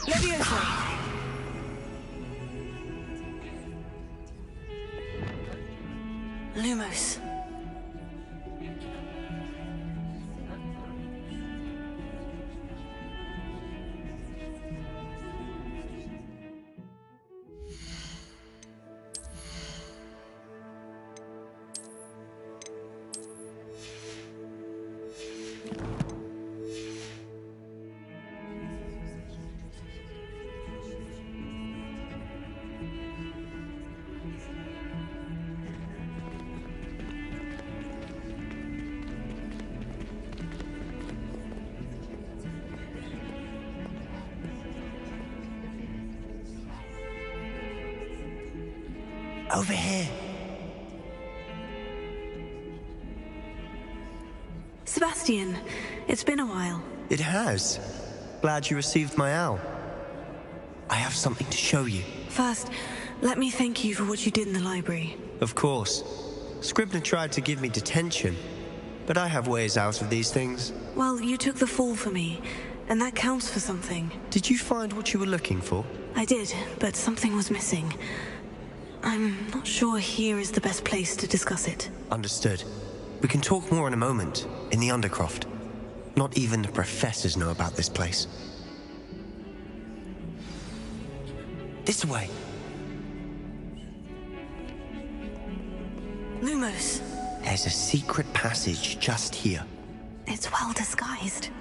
Leviosa! Lumos. Over here. Sebastian, it's been a while. It has. Glad you received my owl. I have something to show you. First, let me thank you for what you did in the library. Of course. Scribner tried to give me detention, but I have ways out of these things. Well, you took the fall for me, and that counts for something. Did you find what you were looking for? I did, but something was missing. I'm not sure here is the best place to discuss it. Understood. We can talk more in a moment, in the Undercroft. Not even the professors know about this place. This way. Lumos. There's a secret passage just here. It's well disguised.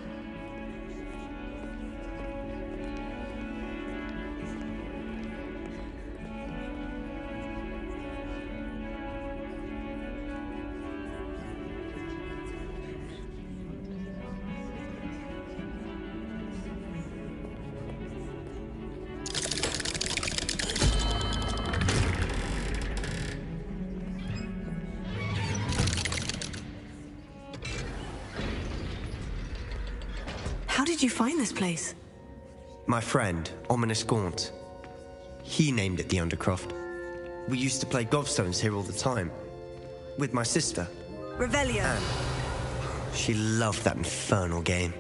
How did you find this place? My friend, Ominous Gaunt. He named it the Undercroft. We used to play gobstones here all the time. With my sister. Revelio. Anne. She loved that infernal game.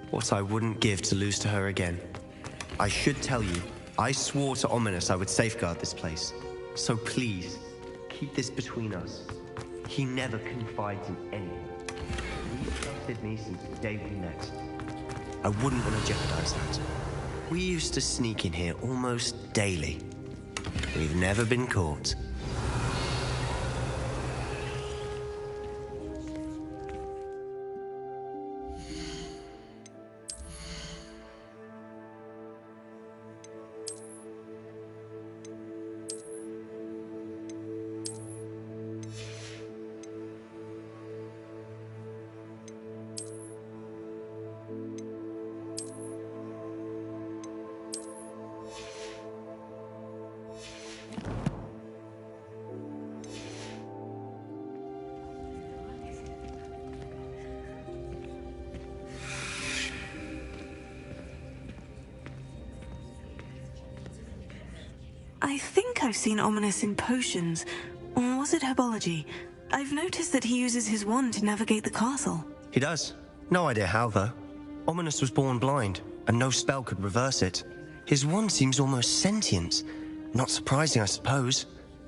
What I wouldn't give to lose to her again. I should tell you, I swore to Ominous I would safeguard this place. So please, keep this between us. He never confides in anyone. He trusted me since the day we met. I wouldn't want to jeopardize that. We used to sneak in here almost daily. We've never been caught. I think I've seen Ominous in potions. Or was it herbology? I've noticed that he uses his wand to navigate the castle. He does. No idea how, though. Ominous was born blind, and no spell could reverse it. His wand seems almost sentient. Not surprising, I suppose.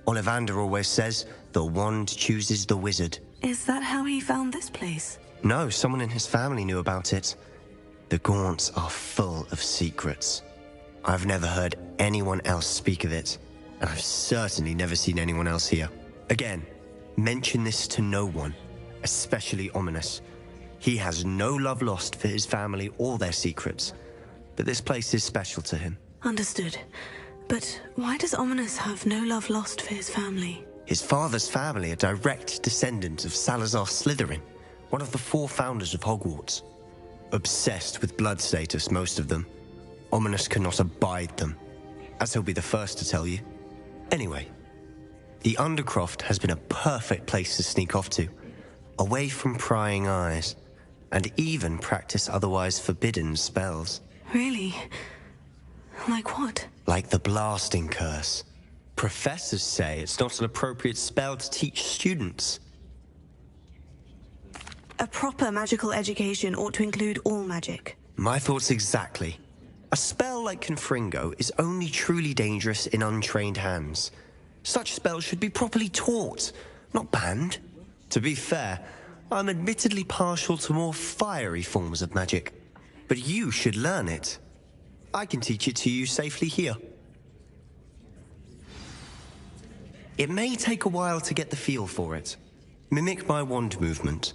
Ollivander always says, the wand chooses the wizard. Is that how he found this place? No, someone in his family knew about it. The Gaunts are full of secrets. I've never heard anyone else speak of it, and I've certainly never seen anyone else here. Again, mention this to no one, especially Ominous. He has no love lost for his family or their secrets, but this place is special to him. Understood. But why does Ominous have no love lost for his family? His father's family are direct descendants of Salazar Slytherin, one of the 4 founders of Hogwarts. Obsessed with blood status, most of them. Ominous cannot abide them, as he'll be the first to tell you. Anyway, the Undercroft has been a perfect place to sneak off to, away from prying eyes, and even practice otherwise forbidden spells. Really? Like what? Like the blasting curse. Professors say it's not an appropriate spell to teach students. A proper magical education ought to include all magic. My thoughts exactly. A spell like Confringo is only truly dangerous in untrained hands. Such spells should be properly taught, not banned. To be fair, I'm admittedly partial to more fiery forms of magic, but you should learn it. I can teach it to you safely here. It may take a while to get the feel for it. Mimic my wand movement.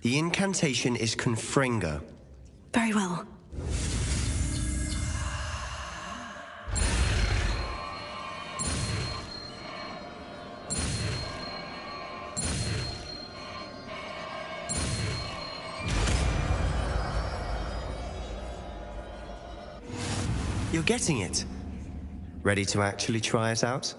The incantation is Confringo. Very well. You're getting it. Ready to actually try it out?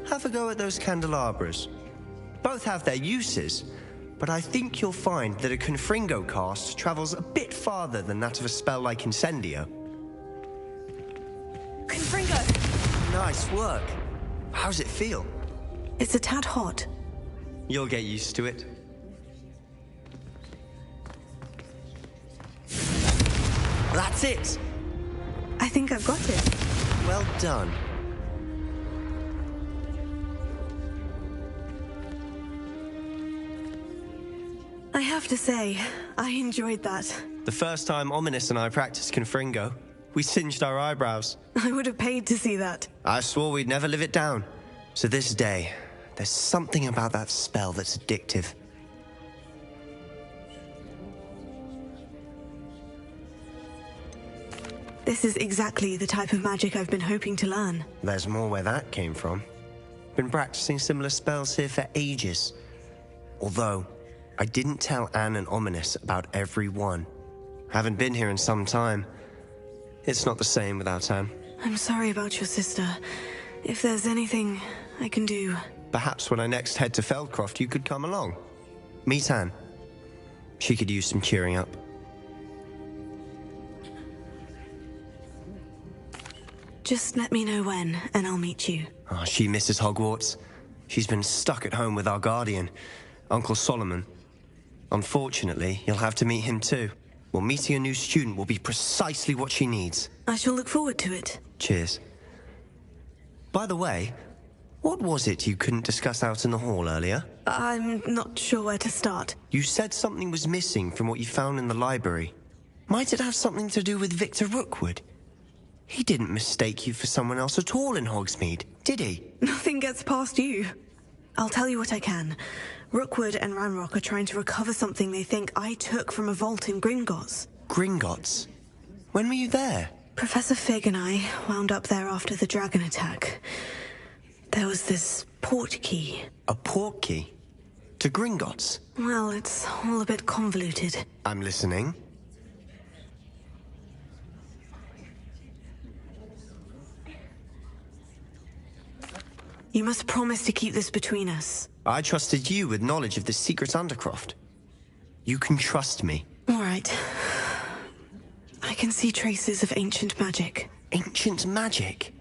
Have a go at those candelabras. Both have their uses, but I think you'll find that a Confringo cast travels a bit farther than that of a spell like Incendio. Confringo! Nice work. How's it feel? It's a tad hot. You'll get used to it. That's it! I think I've got it. Well done. I have to say, I enjoyed that. The first time Ominous and I practiced Confringo, we singed our eyebrows. I would have paid to see that. I swore we'd never live it down. So this day, there's something about that spell that's addictive. This is exactly the type of magic I've been hoping to learn. There's more where that came from. Been practicing similar spells here for ages. Although, I didn't tell Anne and Ominous about every one. Haven't been here in some time. It's not the same without Anne. I'm sorry about your sister. If there's anything I can do... Perhaps when I next head to Feldcroft, you could come along. Meet Anne. She could use some cheering up. Just let me know when, and I'll meet you. Oh, she misses Hogwarts. She's been stuck at home with our guardian, Uncle Solomon. Unfortunately, you'll have to meet him too. Well, meeting a new student will be precisely what she needs. I shall look forward to it. Cheers. By the way, what was it you couldn't discuss out in the hall earlier? I'm not sure where to start. You said something was missing from what you found in the library. Might it have something to do with Victor Rookwood? He didn't mistake you for someone else at all in Hogsmeade, did he? Nothing gets past you. I'll tell you what I can. Rookwood and Ranrock are trying to recover something they think I took from a vault in Gringotts. Gringotts? When were you there? Professor Fig and I wound up there after the dragon attack. There was this port key. A port key? To Gringotts? Well, it's all a bit convoluted. I'm listening. You must promise to keep this between us. I trusted you with knowledge of the secret Undercroft. You can trust me. All right. I can see traces of ancient magic. Ancient magic?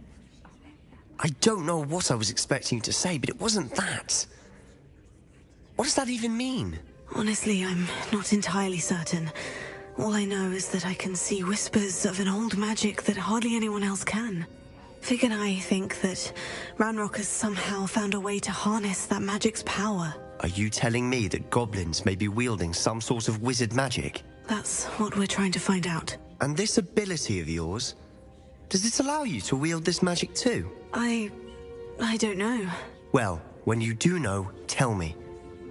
I don't know what I was expecting you to say, but it wasn't that. What does that even mean? Honestly, I'm not entirely certain. All I know is that I can see whispers of an old magic that hardly anyone else can. Fig and I think that Ranrock has somehow found a way to harness that magic's power. Are you telling me that goblins may be wielding some sort of wizard magic? That's what we're trying to find out. And this ability of yours, does it allow you to wield this magic too? I don't know. Well, when you do know, tell me.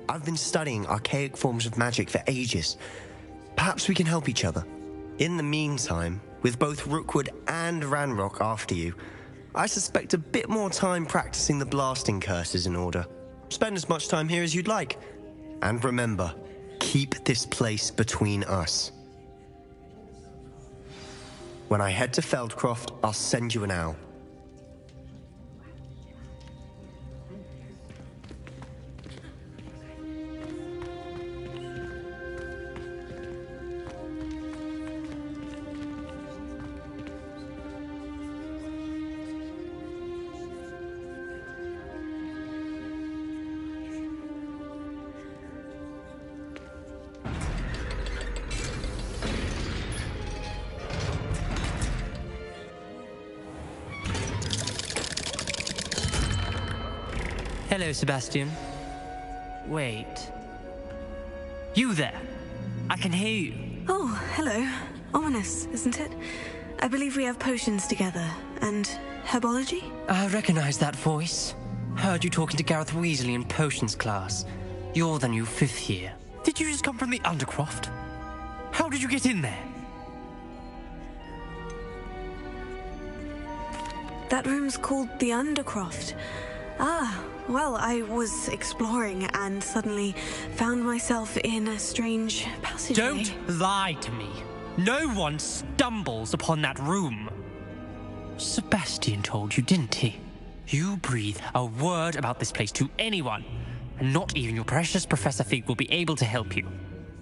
I've been studying archaic forms of magic for ages. Perhaps we can help each other. In the meantime, with both Rookwood and Ranrock after you. I suspect a bit more time practicing the blasting curse is in order. Spend as much time here as you'd like. And remember, keep this place between us. When I head to Feldcroft, I'll send you an owl. Hello, Sebastian. Wait. You there? I can hear you. Oh, hello. Ominous, isn't it? I believe we have potions together. And herbology? I recognize that voice. Heard you talking to Gareth Weasley in potions class. You're the new 5th year. Did you just come from the Undercroft? How did you get in there? That room's called the Undercroft. Ah, well, I was exploring and suddenly found myself in a strange passageway. Don't lie to me. No one stumbles upon that room. Sebastian told you, didn't he? You breathe a word about this place to anyone, and not even your precious Professor Fig will be able to help you.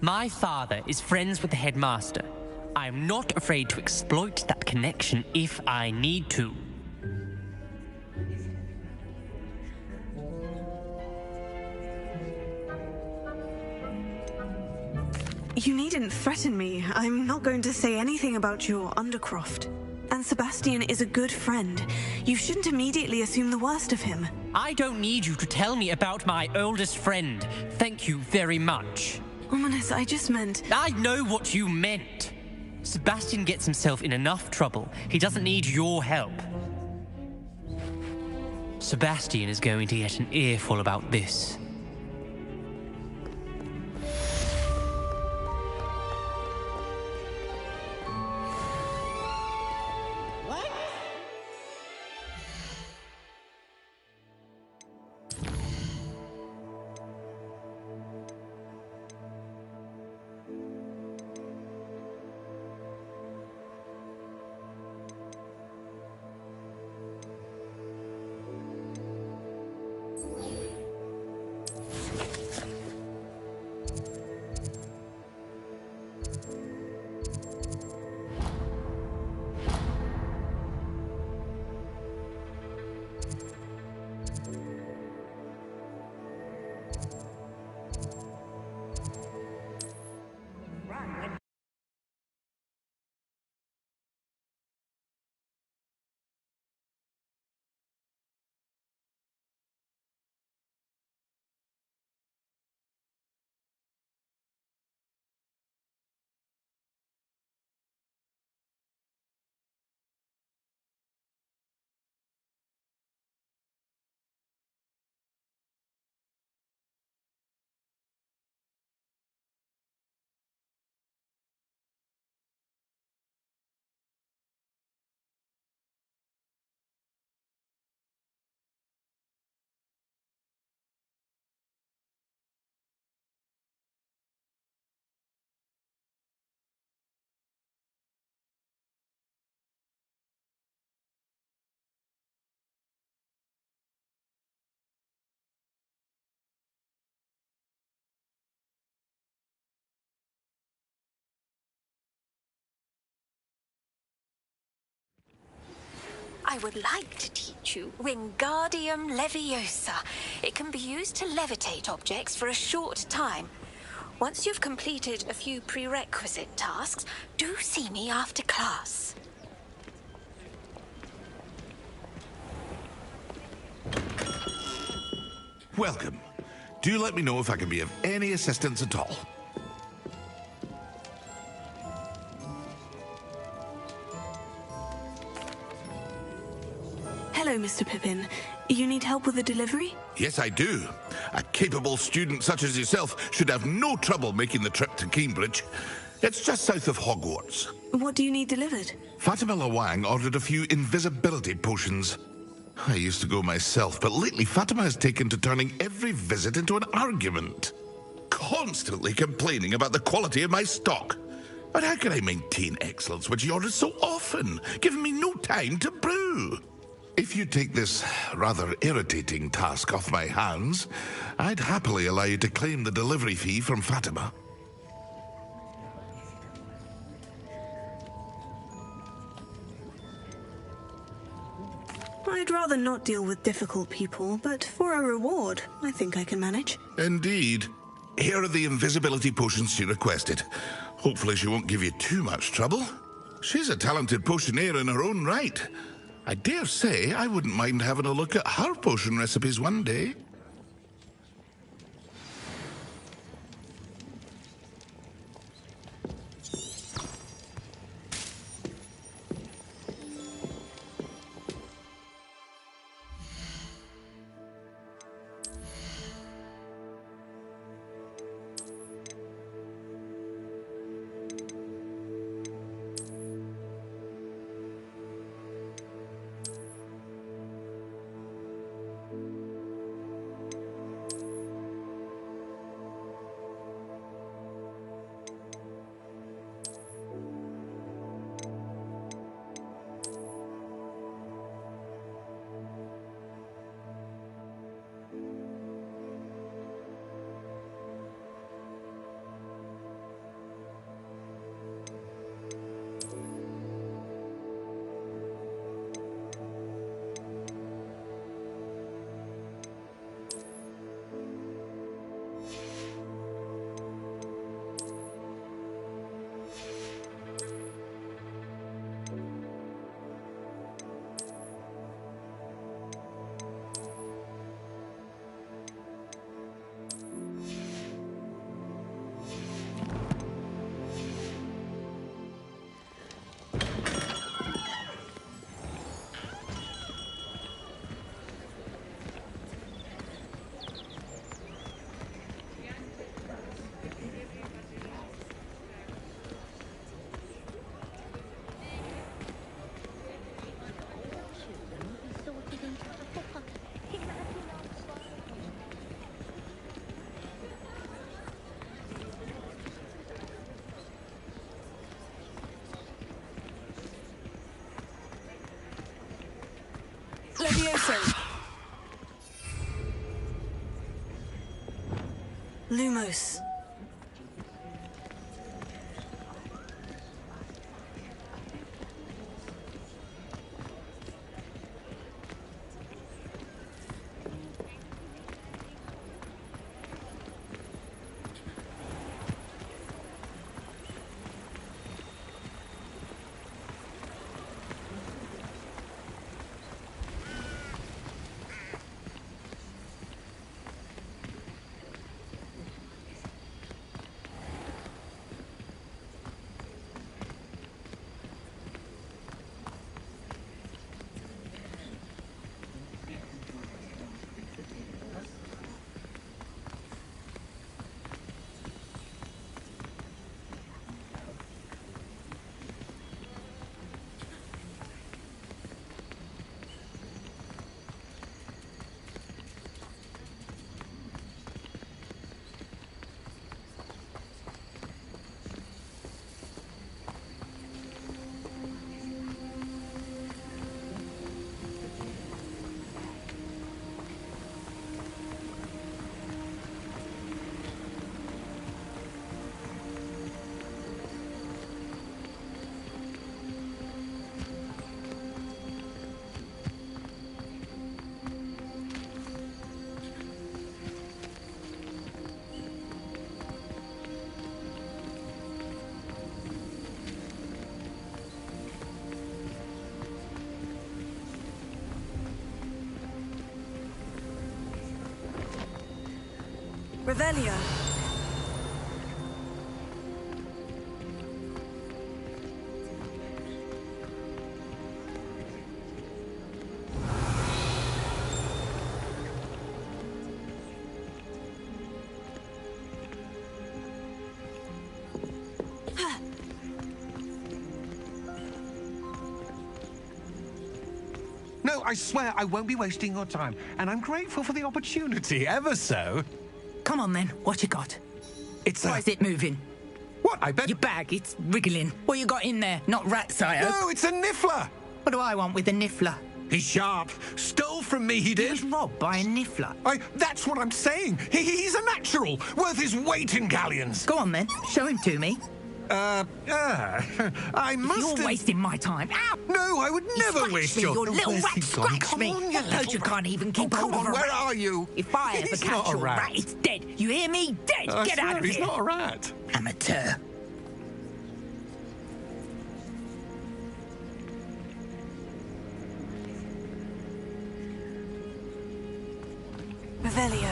My father is friends with the headmaster. I'm not afraid to exploit that connection if I need to. You needn't threaten me. I'm not going to say anything about your Undercroft. And Sebastian is a good friend. You shouldn't immediately assume the worst of him. I don't need you to tell me about my oldest friend. Thank you very much. Ominous, I just meant... I know what you meant. Sebastian gets himself in enough trouble. He doesn't need your help. Sebastian is going to get an earful about this. I would like to teach you Wingardium Leviosa. It can be used to levitate objects for a short time. Once you've completed a few prerequisite tasks, do see me after class. Welcome. Do let me know if I can be of any assistance at all. Hello, Mr. Pippin. You need help with a delivery? Yes, I do. A capable student such as yourself should have no trouble making the trip to Cambridge. It's just south of Hogwarts. What do you need delivered? Fatima Lawang ordered a few invisibility potions. I used to go myself, but lately Fatima has taken to turning every visit into an argument. Constantly complaining about the quality of my stock. But how can I maintain excellence when she orders so often, giving me no time to brew? If you take this rather irritating task off my hands, I'd happily allow you to claim the delivery fee from Fatima. I'd rather not deal with difficult people, but for a reward, I think I can manage. Indeed. Here are the invisibility potions she requested. Hopefully she won't give you too much trouble. She's a talented potioneer in her own right. I dare say I wouldn't mind having a look at her potion recipes one day. Levioso! Lumos. Revelio. No, I swear I won't be wasting your time, and I'm grateful for the opportunity, ever so. Come on then, what you got? It's Why is it moving? What, I bet... Your bag, it's wriggling. What you got in there? Not rats, I hope. No, it's a niffler! What do I want with a niffler? He's sharp. Stole from me, he He did. was robbed by a niffler. That's what I'm saying. He's a natural, worth his weight in galleons. Go on then, show him to me. I must You're have... wasting my time. Ow! No, I would never Scratch waste me, your... you little Where's rat, he gone? scratch Come me. on, you No, little you can't even keep hold of a where rat. are you? If I ever He's catch not a your rat. rat, it's dead. You hear me? Dead. I Get out swear of he's here. not a rat. Amateur. Revelio.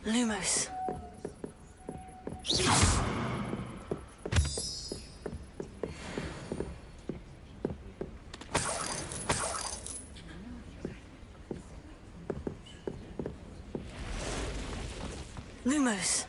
Lumos. Lumos.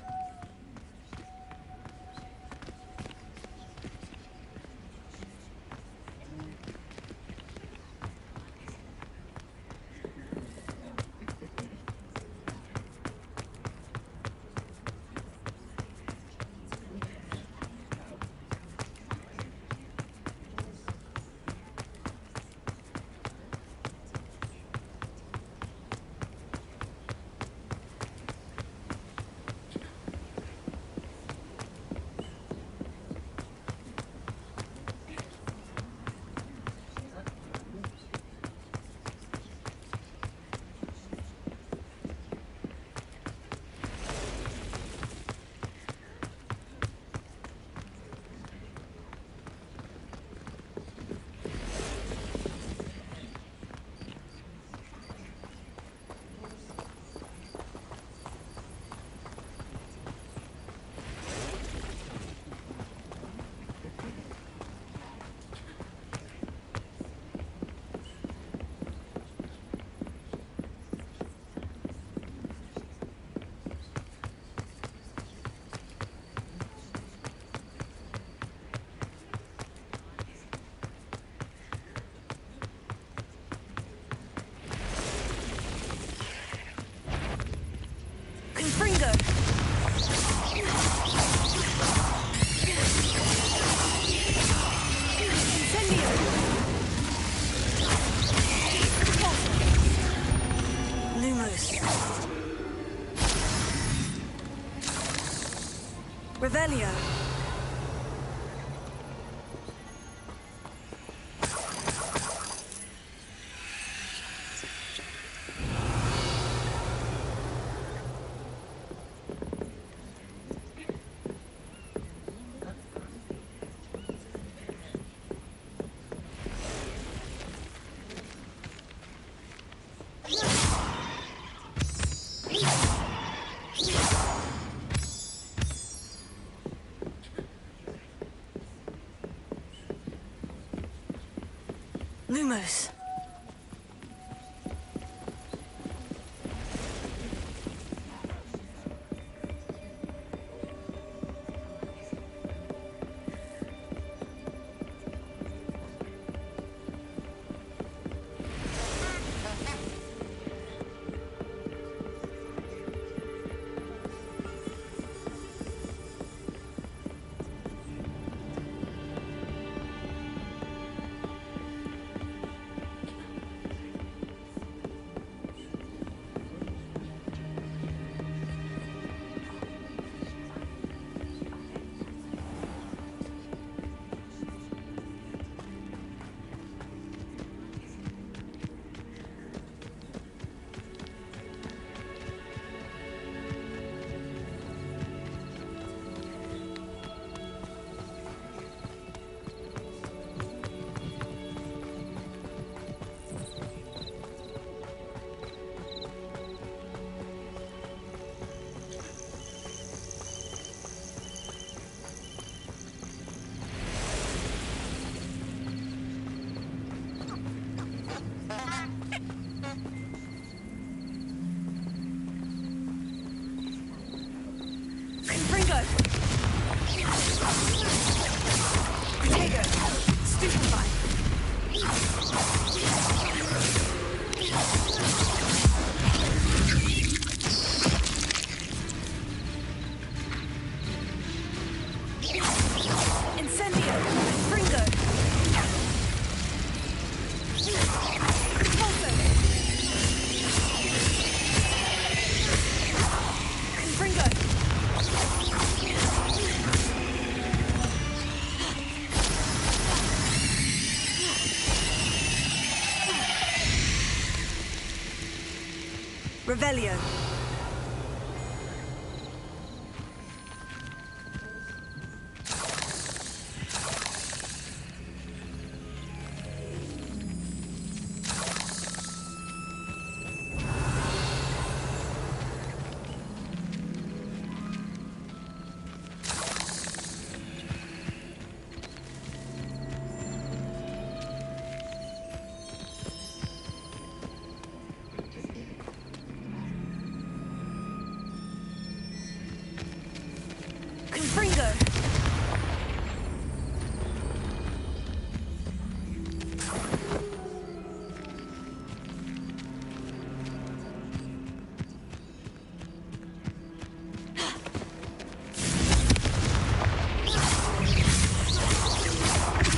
Confringo. Incendio. Lumos. Revelio. Lumos. Potato. Stupefy. Incendio. Fringo. Pulso. Fringo. Revelio. Confringo.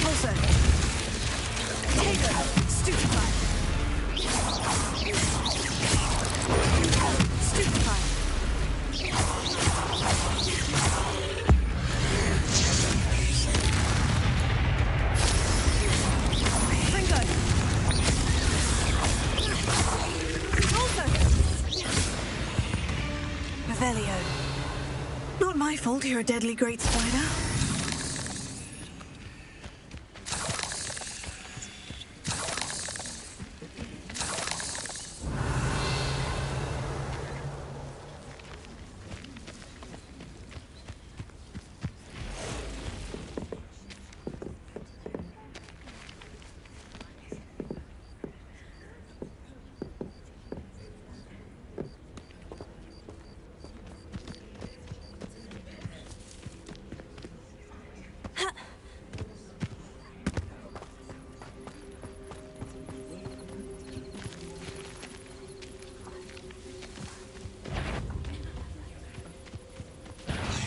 Pulso. Potato. Stupefy. Stupefy. Fringo. Pulso. Revelio. Not my fault you're a deadly great spider.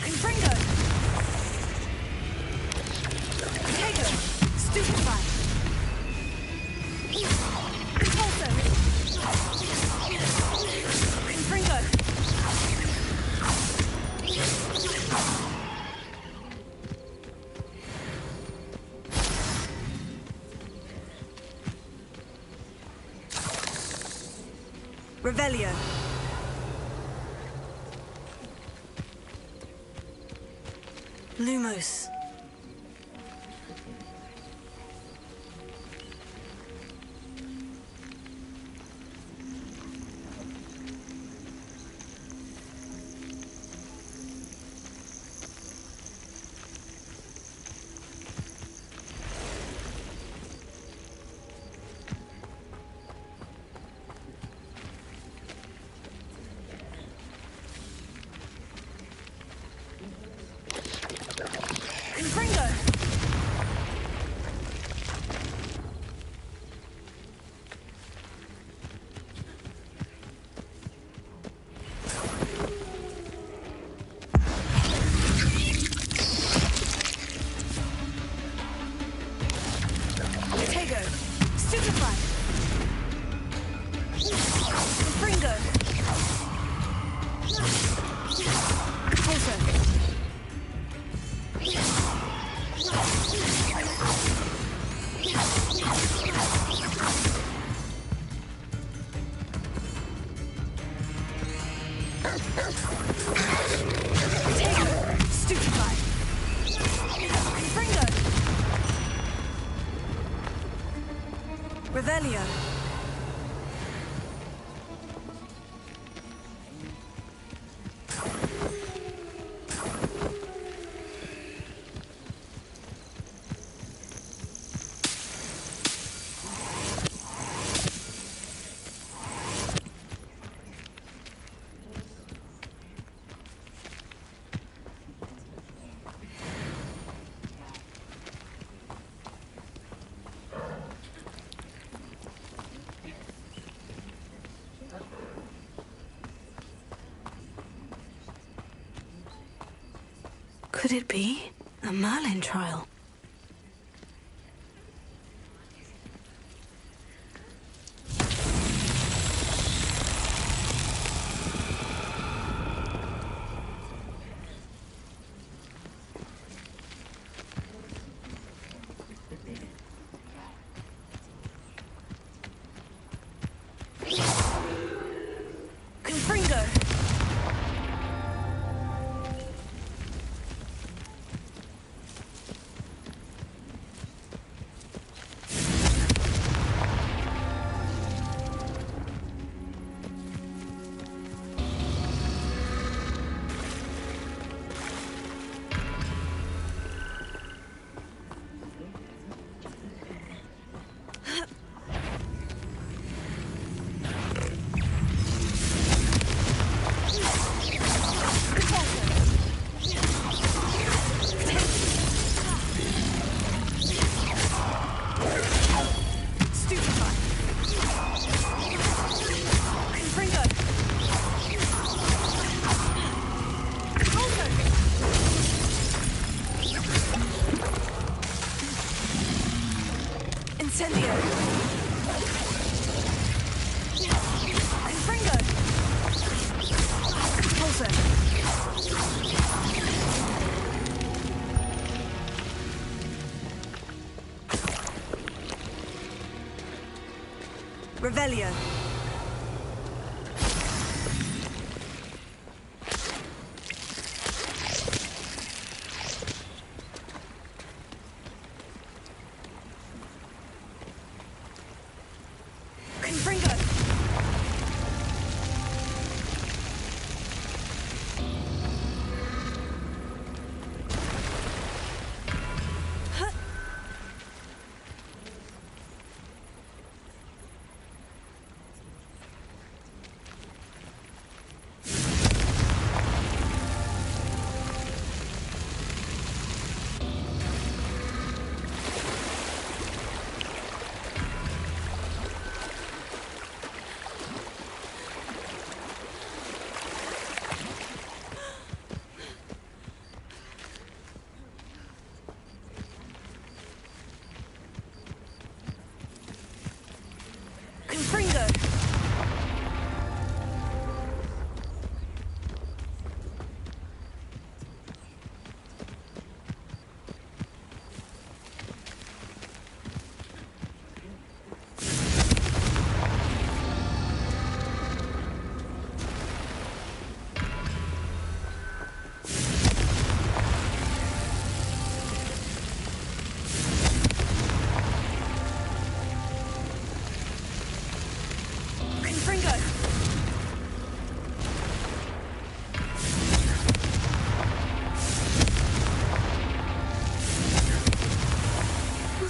Confringo. Potato. Stupefy. Pulso. Confringo. Revelio. Lumos. Confringo. Potato. Stupefy. Confringo. Pulso. Potato. Stupefy. Confringo. Revelio. Could it be a Merlin trial? Revelio.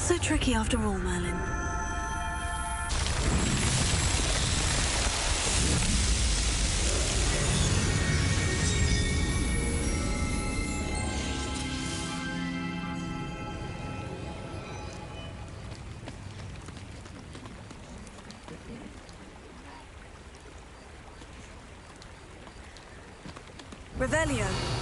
So tricky after all, Merlin. Revelio.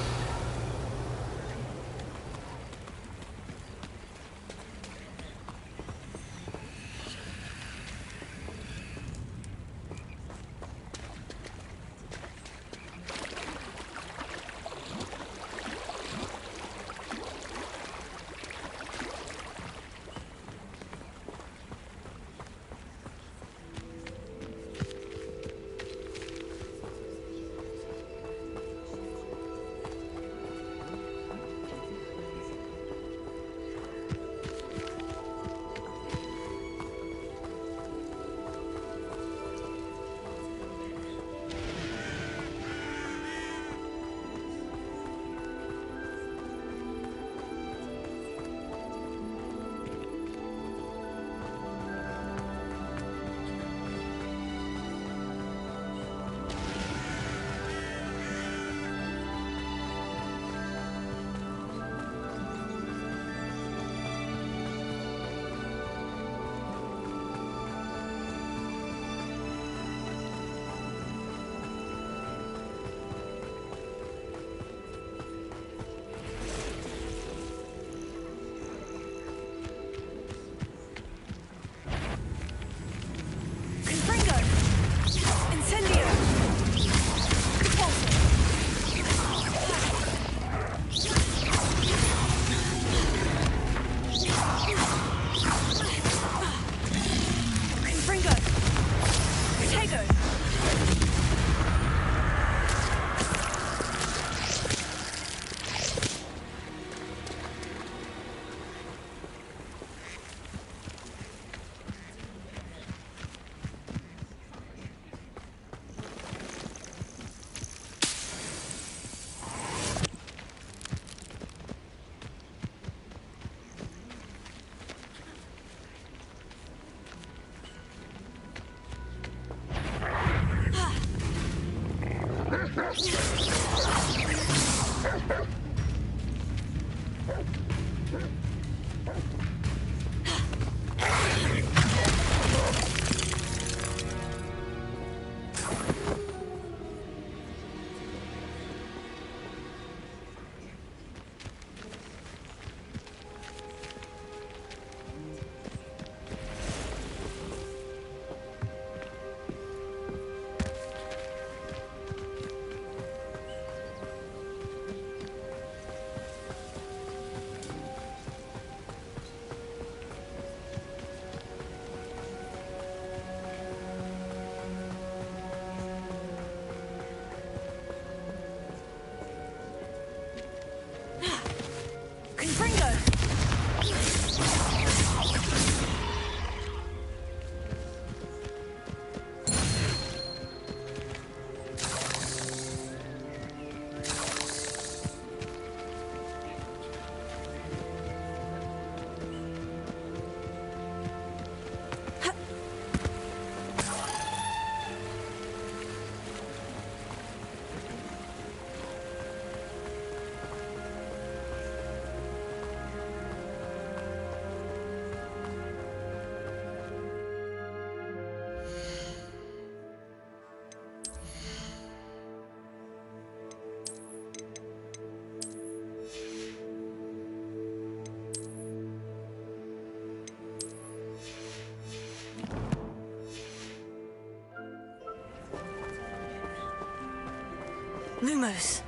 Lumos.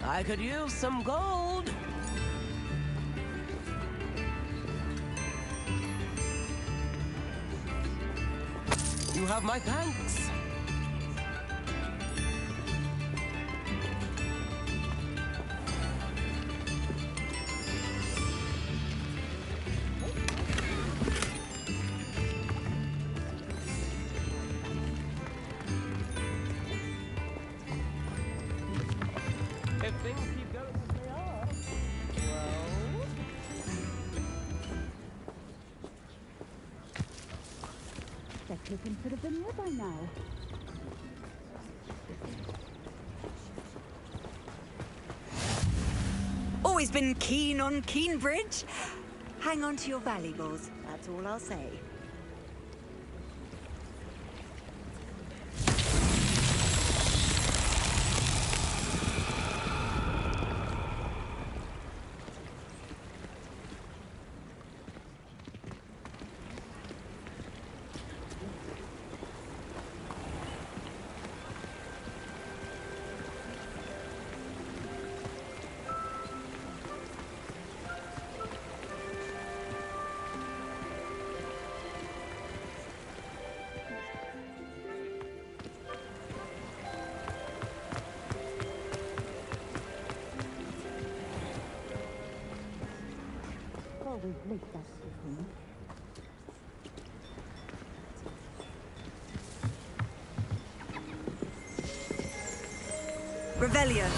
I could use some gold. You have my thanks. If things keep going as they are, well... That's looking could have been here by now. Always been keen on Keenbridge. Hang on to your valuables, that's all I'll say. Always late, that's the thing. Revelio.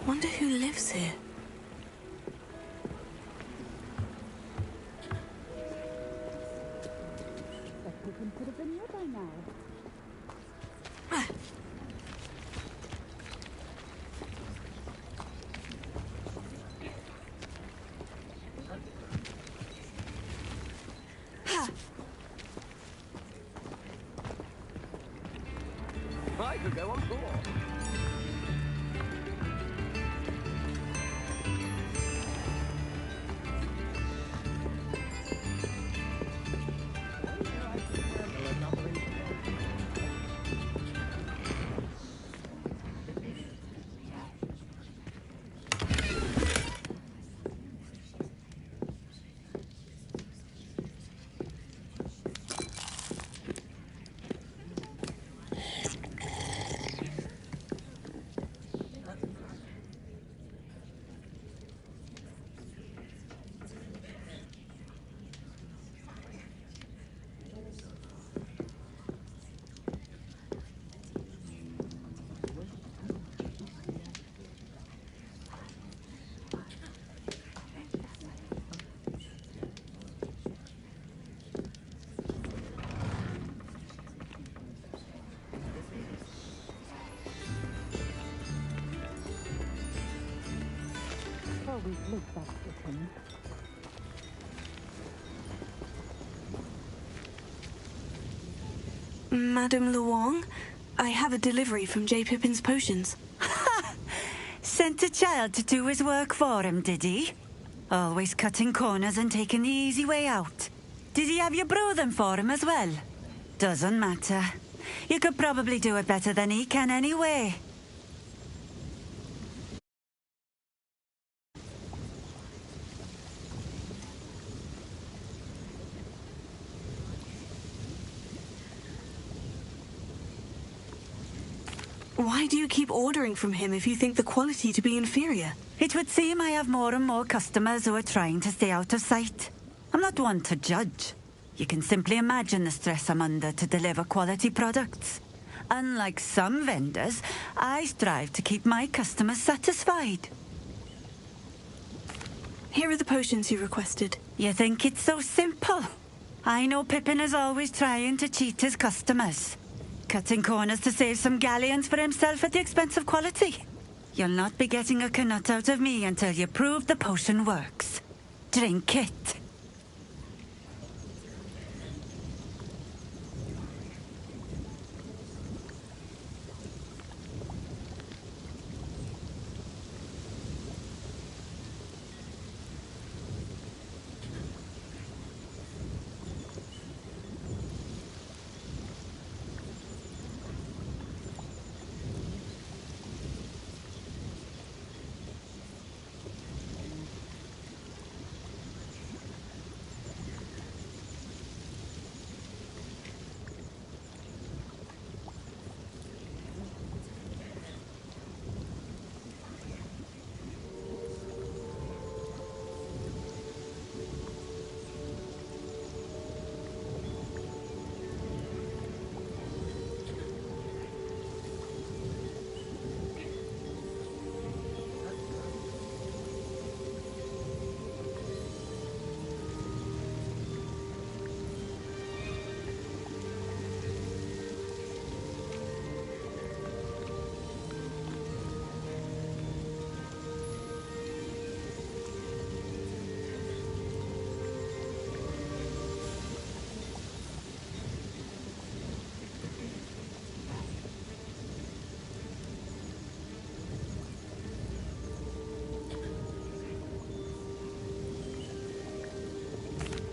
Wonder who lives here. That person could have been here by now. I could go on tour. Always late, that's the thing. Madame Luong, I have a delivery from J. Pippin's Potions. Sent a child to do his work for him, did he? Always cutting corners and taking the easy way out. Did he have you brew them for him as well? Doesn't matter. You could probably do it better than he can anyway. Why do you keep ordering from him if you think the quality to be inferior? It would seem I have more and more customers who are trying to stay out of sight. I'm not one to judge. You can simply imagine the stress I'm under to deliver quality products. Unlike some vendors, I strive to keep my customers satisfied. Here are the potions you requested. You think it's so simple? I know Pippin is always trying to cheat his customers, cutting corners to save some galleons for himself at the expense of quality. You'll not be getting a canut out of me until you prove the potion works. Drink it.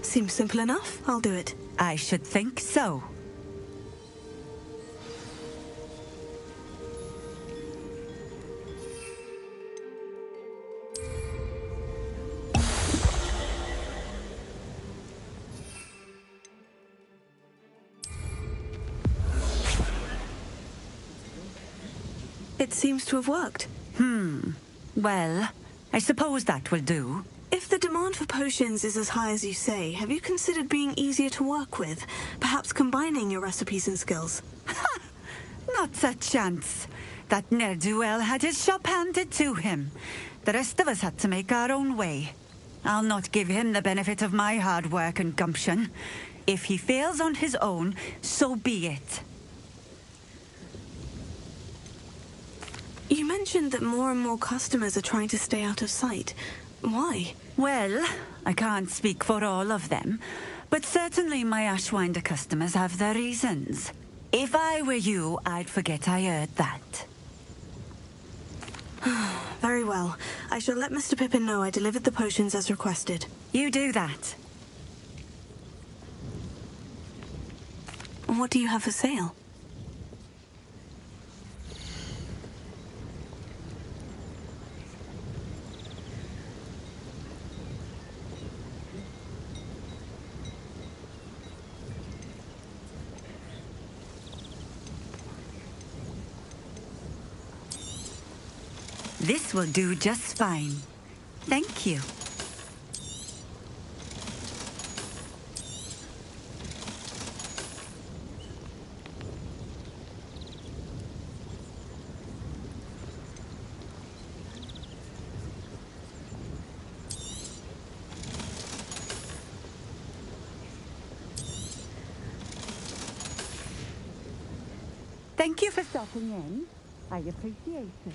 Seems simple enough. I'll do it. I should think so. It seems to have worked. Well, I suppose that will do. If the demand for potions is as high as you say, have you considered being easier to work with? Perhaps combining your recipes and skills? Not a chance. That ne'er-do-well had his shop handed to him. The rest of us had to make our own way. I'll not give him the benefit of my hard work and gumption. If he fails on his own, so be it. You mentioned that more and more customers are trying to stay out of sight. Why? Well, I can't speak for all of them, but certainly my Ashwinder customers have their reasons. If I were you, I'd forget I heard that. Very well. I shall let Mr. Pippin know I delivered the potions as requested. You do that. What do you have for sale? This will do just fine. Thank you. Thank you for stopping in. I appreciate it.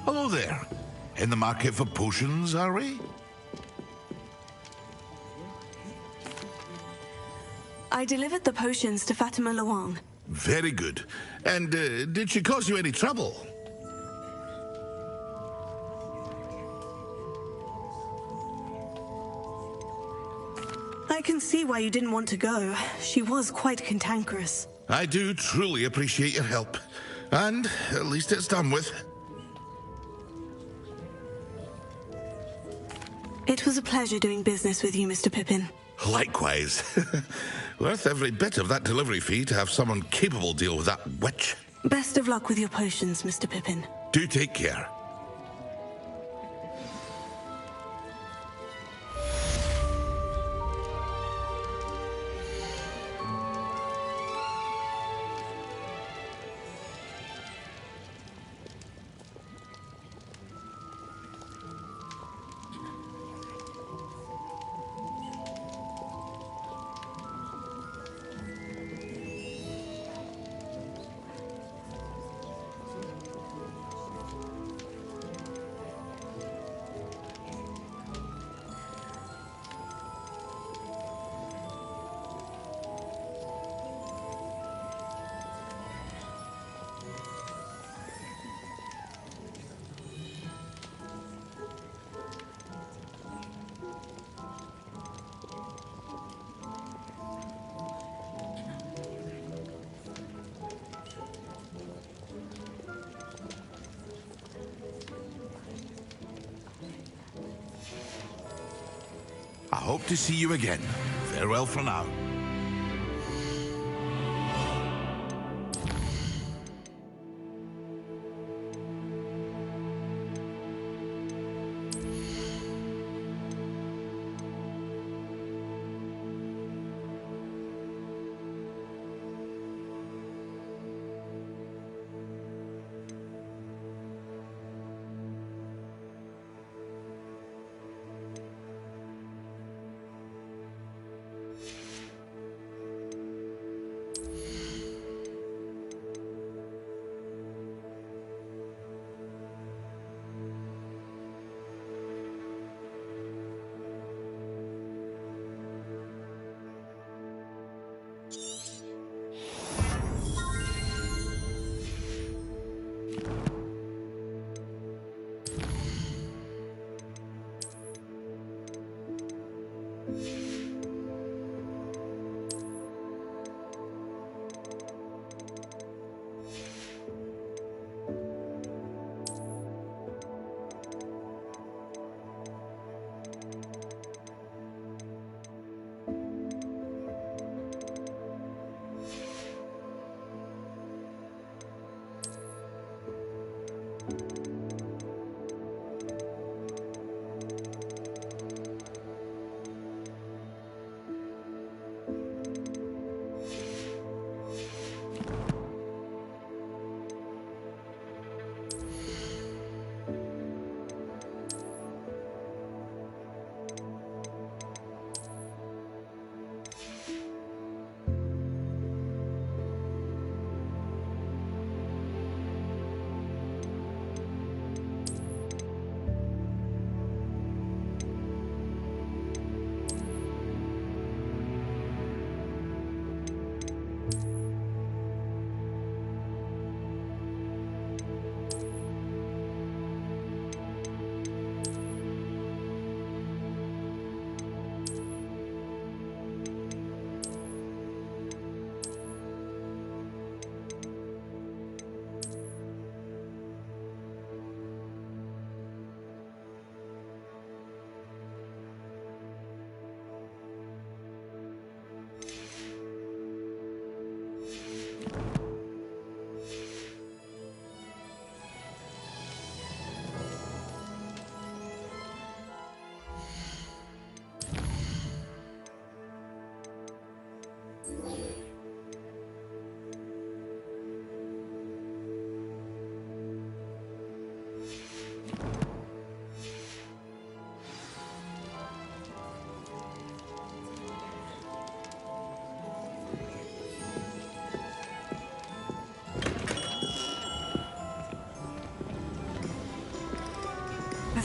Hello there. In the market for potions, are we? I delivered the potions to Fatima Luang. Very good. And did she cause you any trouble? I can see why you didn't want to go. She was quite cantankerous. I do truly appreciate your help. And at least it's done with. It was a pleasure doing business with you, Mr. Pippin. Likewise. Worth every bit of that delivery fee to have someone capable deal with that witch. Best of luck with your potions, Mr. Pippin. Do take care. I hope to see you again. Farewell for now.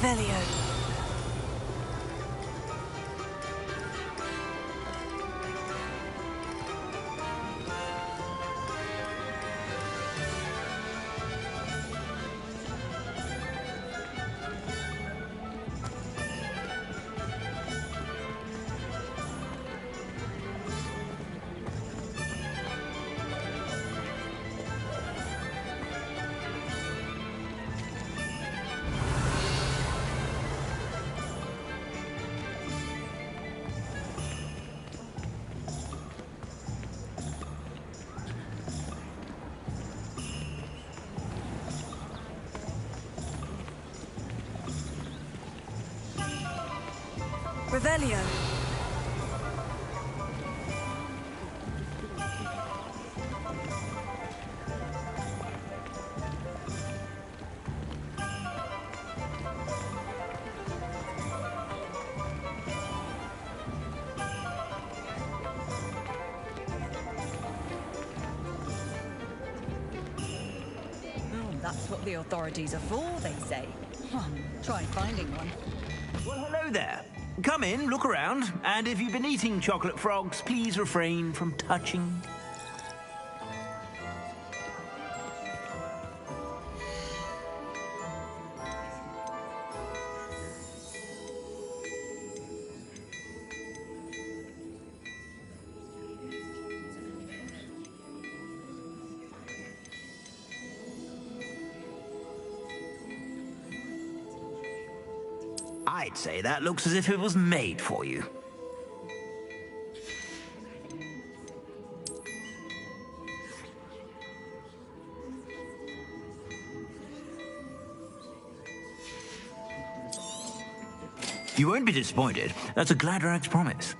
Revelio. Revelio. Oh, that's what the authorities are for, they say. Try finding one. Well, hello there. Come in, look around, and if you've been eating chocolate frogs, please refrain from touching. I'd say that looks as if it was made for you. You won't be disappointed. That's a Gladrag's promise.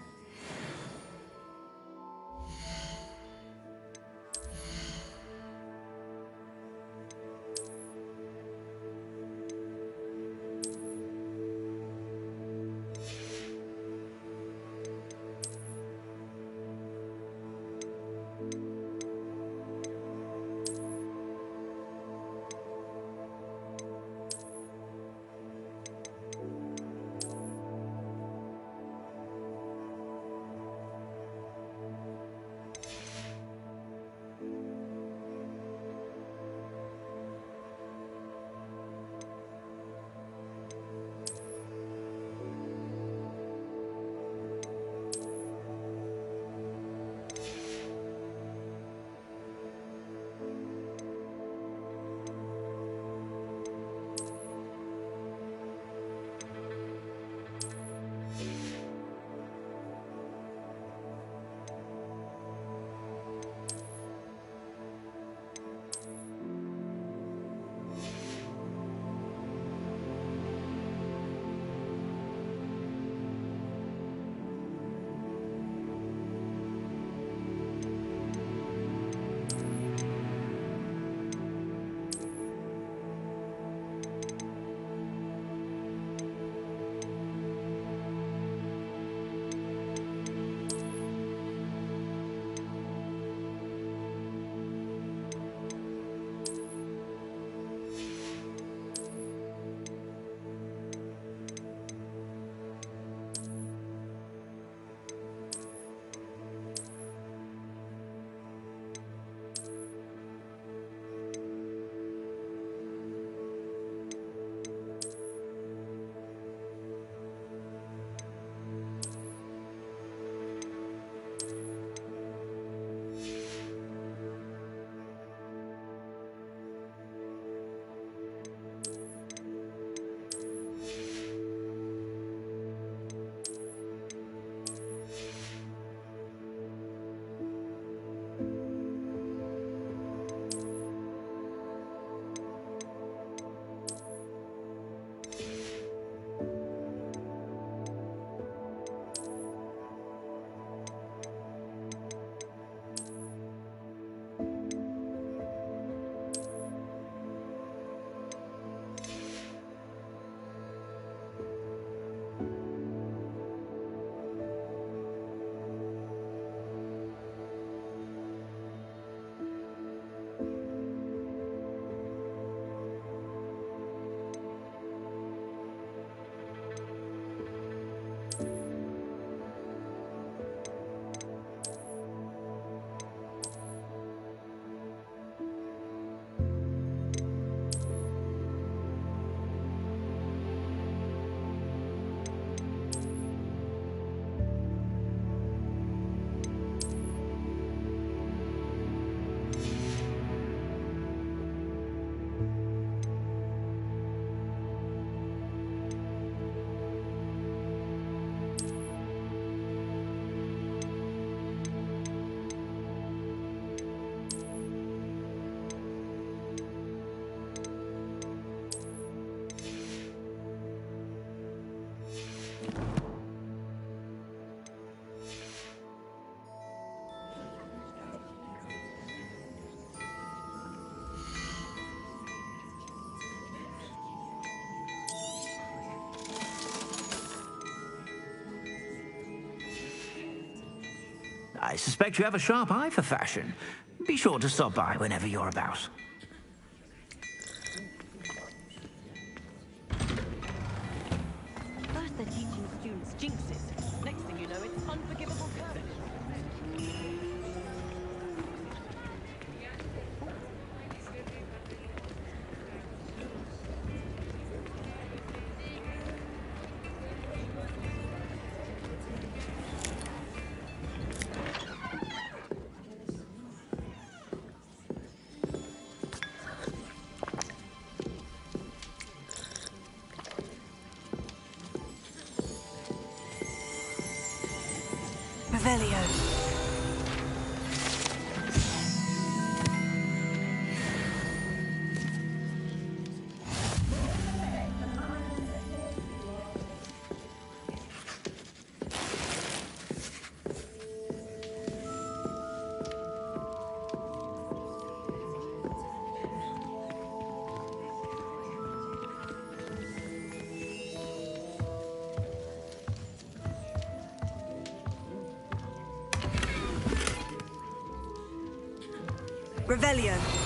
I suspect you have a sharp eye for fashion. Be sure to stop by whenever you're about. First they're teaching students jinxes. Next thing you know, it's unforgivable curse. Revelio. Revelio.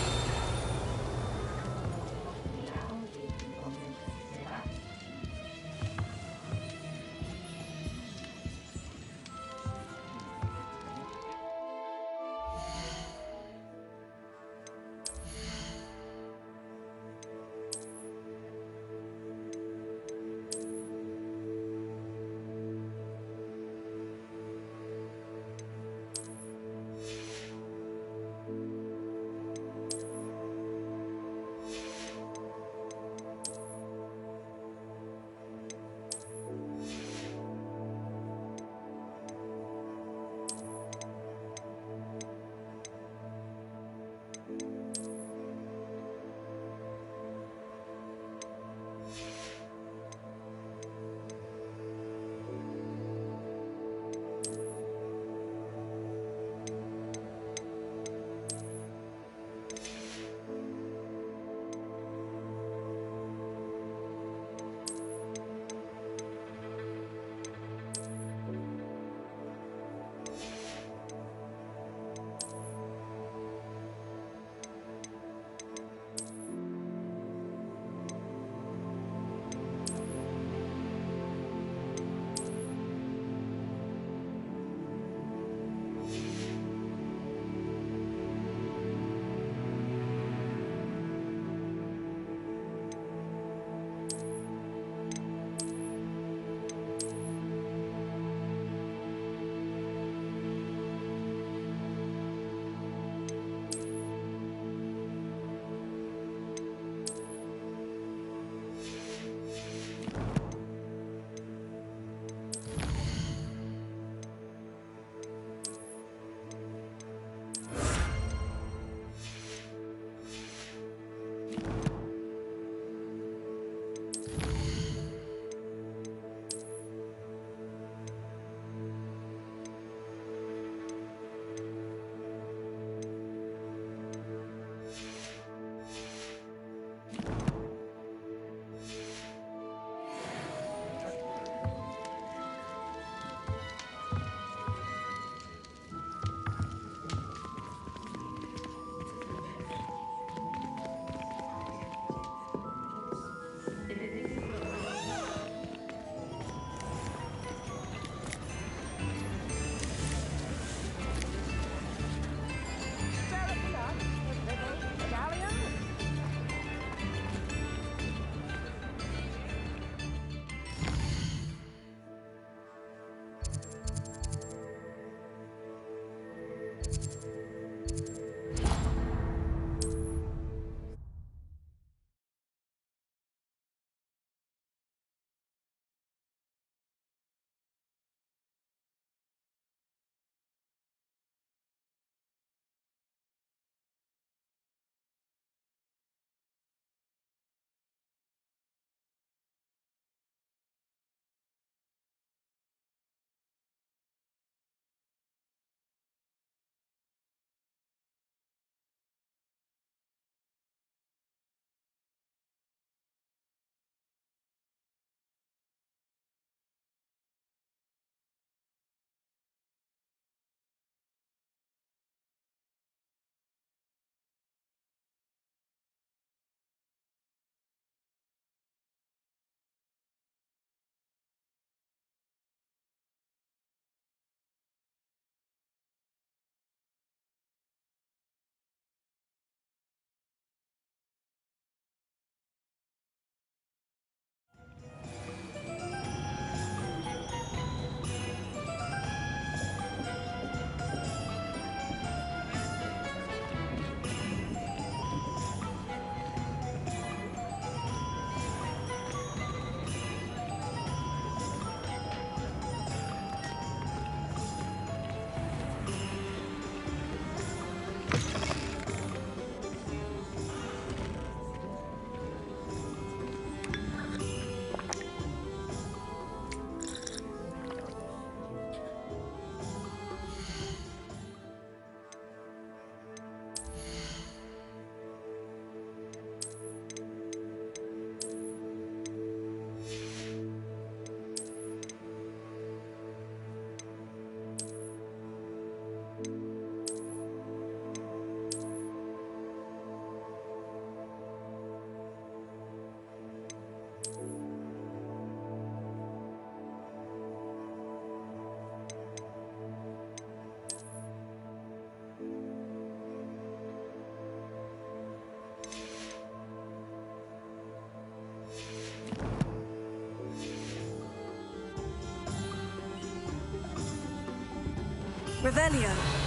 Revelio.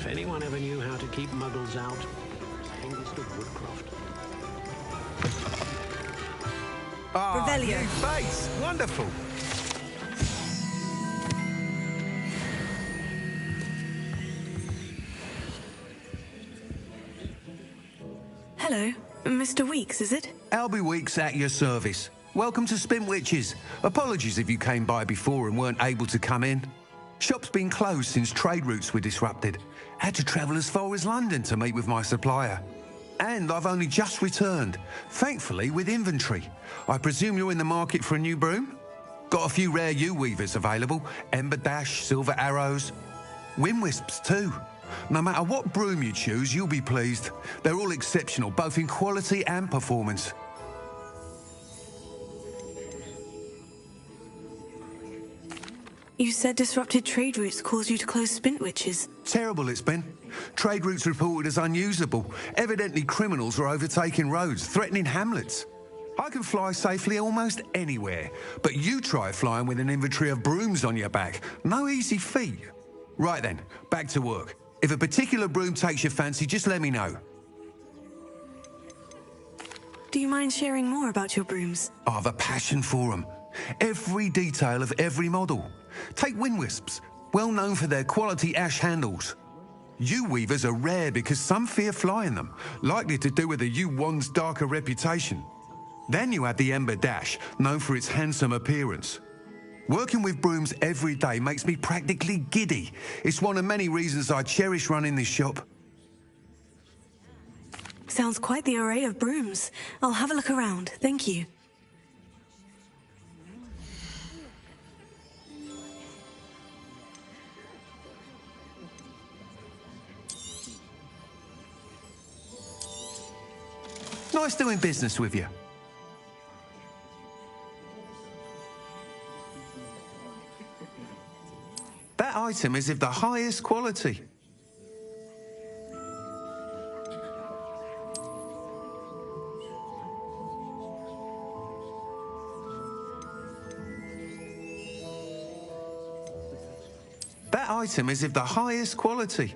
If anyone ever knew how to keep muggles out, it was Hengist of Woodcroft. Ah, Revelio. new face! Wonderful! Hello, Mr. Weeks, is it? Albie Weeks at your service. Welcome to Spintwitches. Apologies if you came by before and weren't able to come in. Shop's been closed since trade routes were disrupted. Had to travel as far as London to meet with my supplier. And I've only just returned, thankfully with inventory. I presume you're in the market for a new broom? Got a few rare yew-weavers available. Ember Dash, Silver Arrows. Wind Wisps too. No matter what broom you choose, you'll be pleased. They're all exceptional, both in quality and performance. You said disrupted trade routes caused you to close Spintwitches. Terrible it's been. Trade routes reported as unusable. Evidently criminals are overtaking roads, threatening hamlets. I can fly safely almost anywhere, but you try flying with an inventory of brooms on your back. No easy feat. Right then, back to work. If a particular broom takes your fancy, just let me know. Do you mind sharing more about your brooms? I've a passion for them. Every detail of every model. Take Wind Wisps, well known for their quality ash handles. Yew Weavers are rare because some fear flying them, likely to do with the yew wand's darker reputation. Then you have the Ember Dash, known for its handsome appearance. Working with brooms every day makes me practically giddy. It's one of many reasons I cherish running this shop. Sounds quite the array of brooms. I'll have a look around, thank you. Nice doing business with you. That item is of the highest quality. That item is of the highest quality.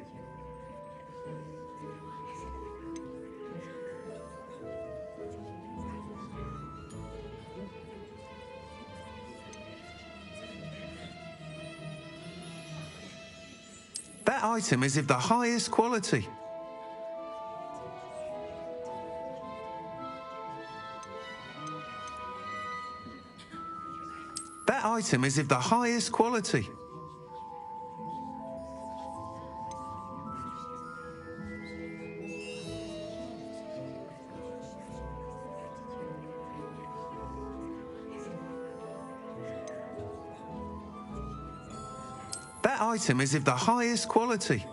That item is of the highest quality. That item is of the highest quality. That item is of the highest quality.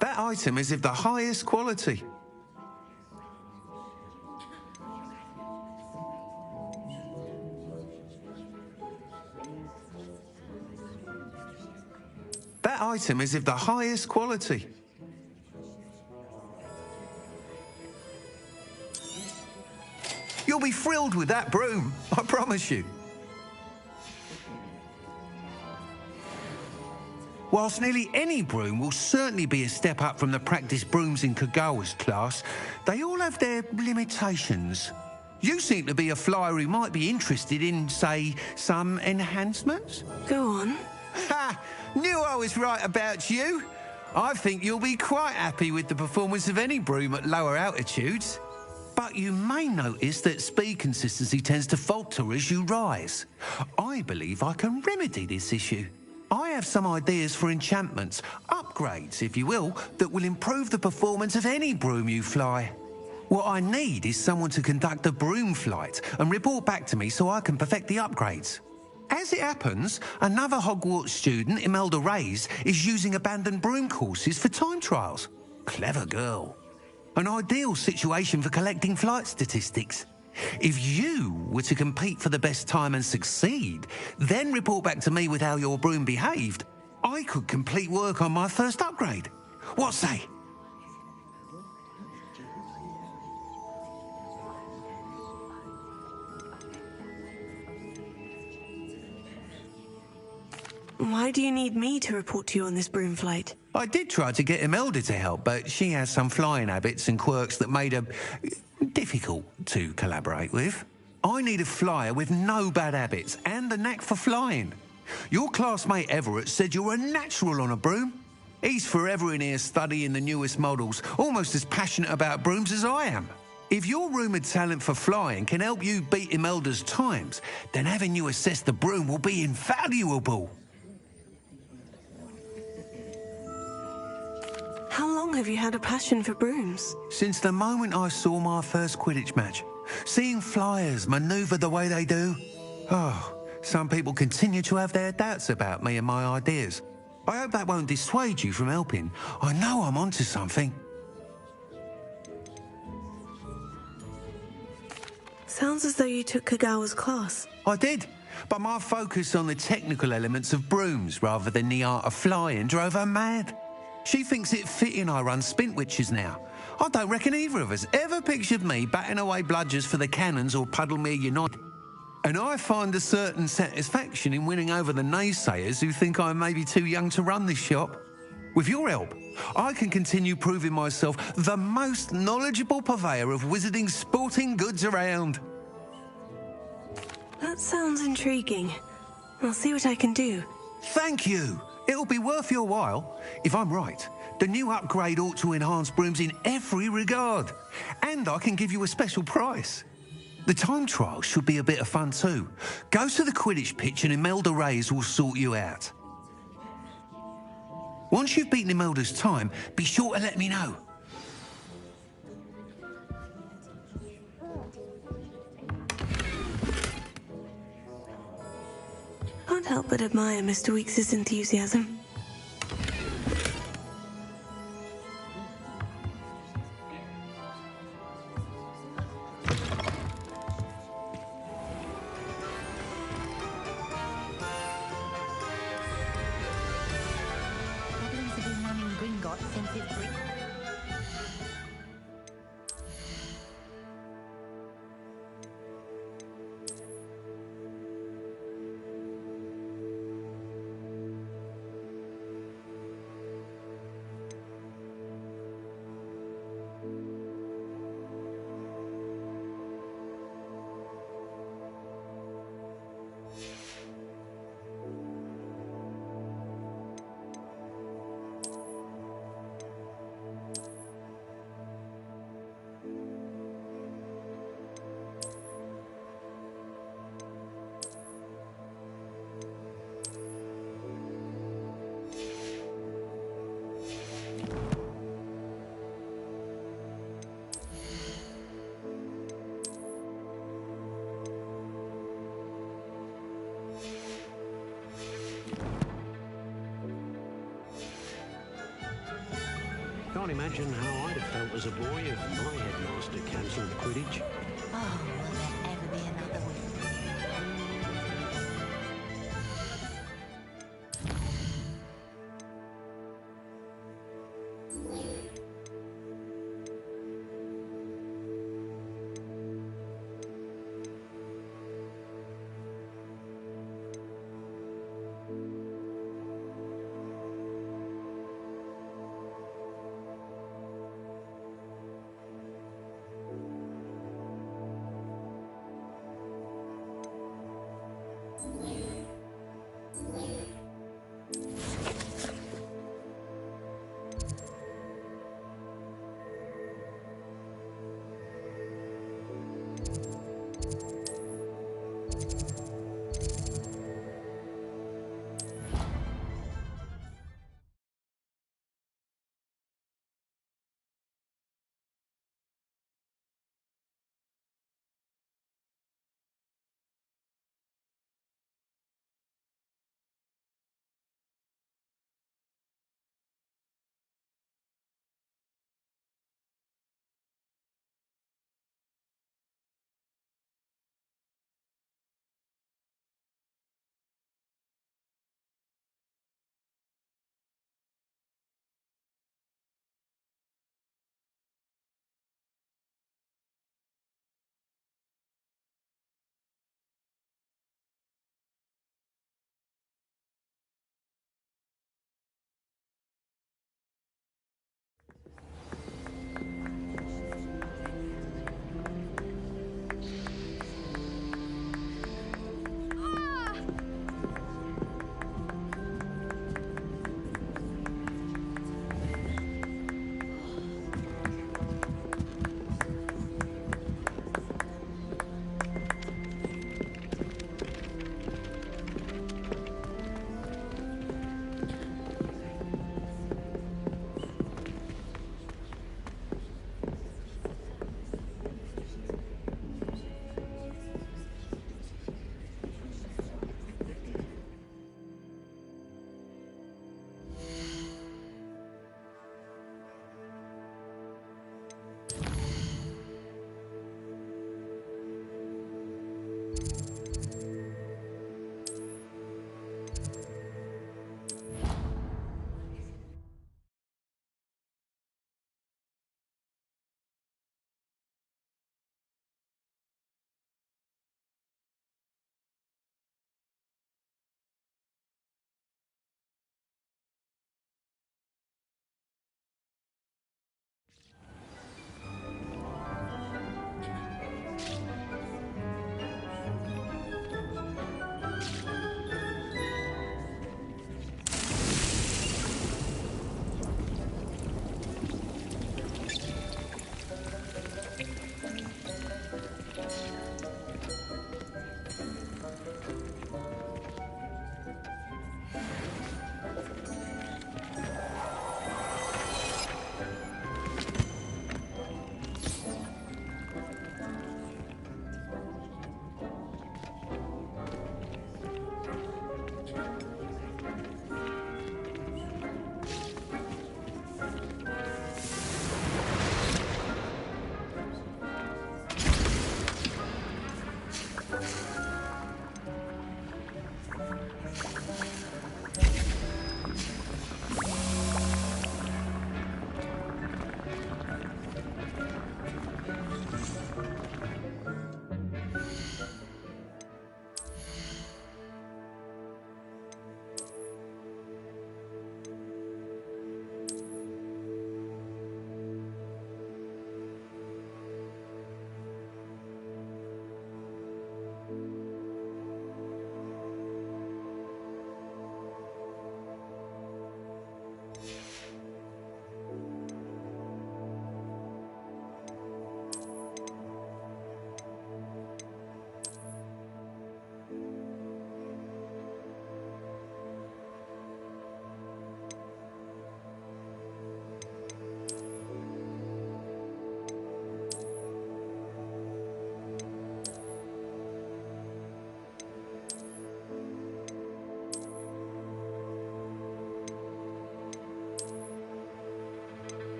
That item is of the highest quality. That item is of the highest quality. You'll be thrilled with that broom, I promise you. Whilst nearly any broom will certainly be a step up from the practice brooms in Kagawa's class, they all have their limitations. You seem to be a flyer who might be interested in, say, some enhancements? Go on. Ha! Knew I was right about you. I think you'll be quite happy with the performance of any broom at lower altitudes. But you may notice that speed consistency tends to falter as you rise. I believe I can remedy this issue. I have some ideas for enchantments, upgrades, if you will, that will improve the performance of any broom you fly. What I need is someone to conduct a broom flight and report back to me so I can perfect the upgrades. As it happens, another Hogwarts student, Imelda Reyes, is using abandoned broom courses for time trials. Clever girl. An ideal situation for collecting flight statistics. If you were to compete for the best time and succeed, then report back to me with how your broom behaved, I could complete work on my first upgrade. What say? Why do you need me to report to you on this broom flight? I did try to get Imelda to help, but she has some flying habits and quirks that made her difficult to collaborate with. I need a flyer with no bad habits and a knack for flying. Your classmate Everett said you're a natural on a broom. He's forever in here studying the newest models, almost as passionate about brooms as I am. If your rumoured talent for flying can help you beat Imelda's times, then having you assess the broom will be invaluable. How long have you had a passion for brooms? Since the moment I saw my first Quidditch match. Seeing flyers manoeuvre the way they do. Oh, some people continue to have their doubts about me and my ideas. I hope that won't dissuade you from helping. I know I'm onto something. Sounds as though you took Kagawa's class. I did, but my focus on the technical elements of brooms rather than the art of flying drove her mad. She thinks it fitting I run Spintwitches now. I don't reckon either of us ever pictured me batting away bludgers for the Cannons or Puddlemere United. And I find a certain satisfaction in winning over the naysayers who think I may be too young to run this shop. With your help, I can continue proving myself the most knowledgeable purveyor of wizarding sporting goods around. That sounds intriguing. I'll see what I can do. Thank you. It'll be worth your while. If I'm right, the new upgrade ought to enhance brooms in every regard. And I can give you a special price. The time trial should be a bit of fun too. Go to the Quidditch pitch and Imelda Reyes will sort you out. Once you've beaten Imelda's time, be sure to let me know. Can't help but admire Mr. Weekes' enthusiasm. Goblins have been running Gringotts since its Can't imagine how I'd have felt as a boy if my headmaster cancelled Quidditch. Oh, will there ever be another one?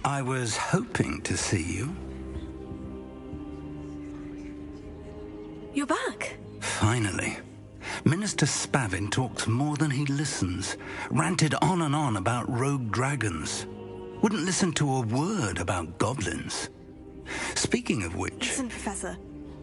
I was hoping to see you. You're back. Finally. Minister Spavin talks more than he listens. Ranted on and on about rogue dragons. Wouldn't listen to a word about goblins. Speaking of which... Listen, Professor.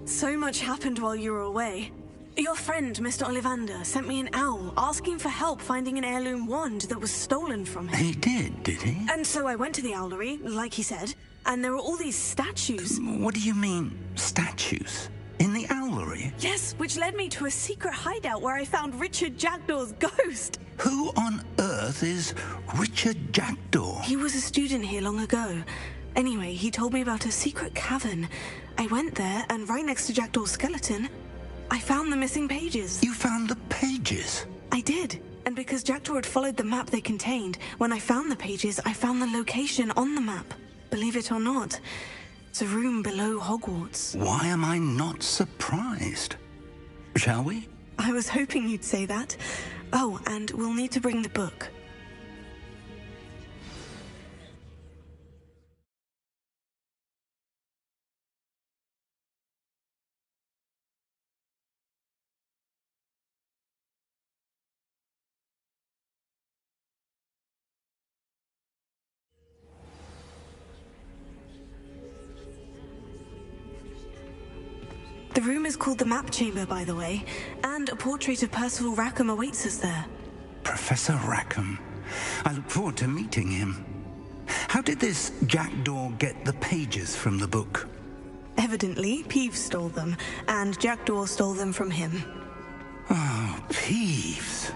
So much happened while you were away. Your friend, Mr. Ollivander, sent me an owl asking for help finding an heirloom wand that was stolen from him. He did he? And so I went to the owlery, like he said, and there were all these statues. What do you mean, statues? In the owlery? Yes, which led me to a secret hideout where I found Richard Jackdaw's ghost. Who on earth is Richard Jackdaw? He was a student here long ago. Anyway, he told me about a secret cavern. I went there, and right next to Jackdaw's skeleton, I found the missing pages. You found the pages? I did. And because Jackdaw had followed the map they contained, when I found the pages, I found the location on the map. Believe it or not, it's a room below Hogwarts. Why am I not surprised? Shall we? I was hoping you'd say that. Oh, and we'll need to bring the book. The room is called the Map Chamber, by the way, and a portrait of Percival Rackham awaits us there. Professor Rackham. I look forward to meeting him. How did this Jackdaw get the pages from the book? Evidently, Peeves stole them, and Jackdaw stole them from him. Oh, Peeves.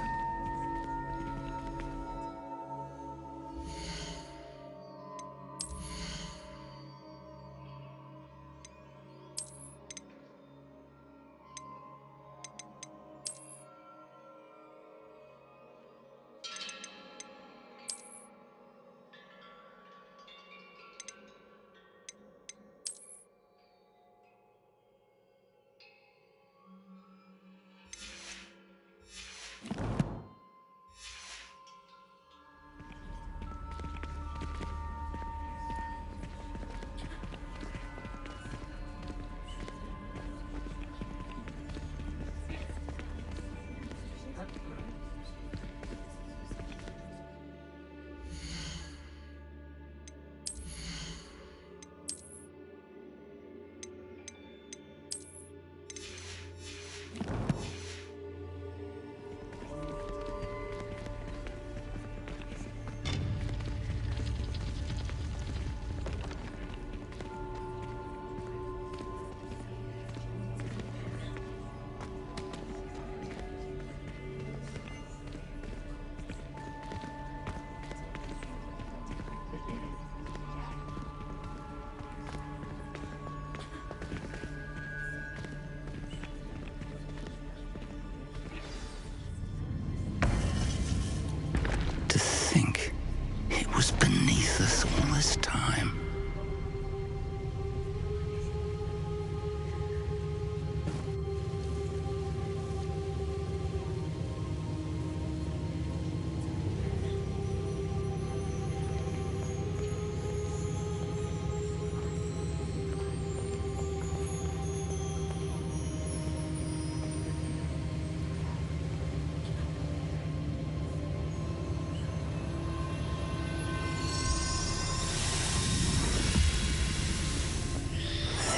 Beneath us all this time.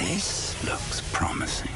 This looks promising.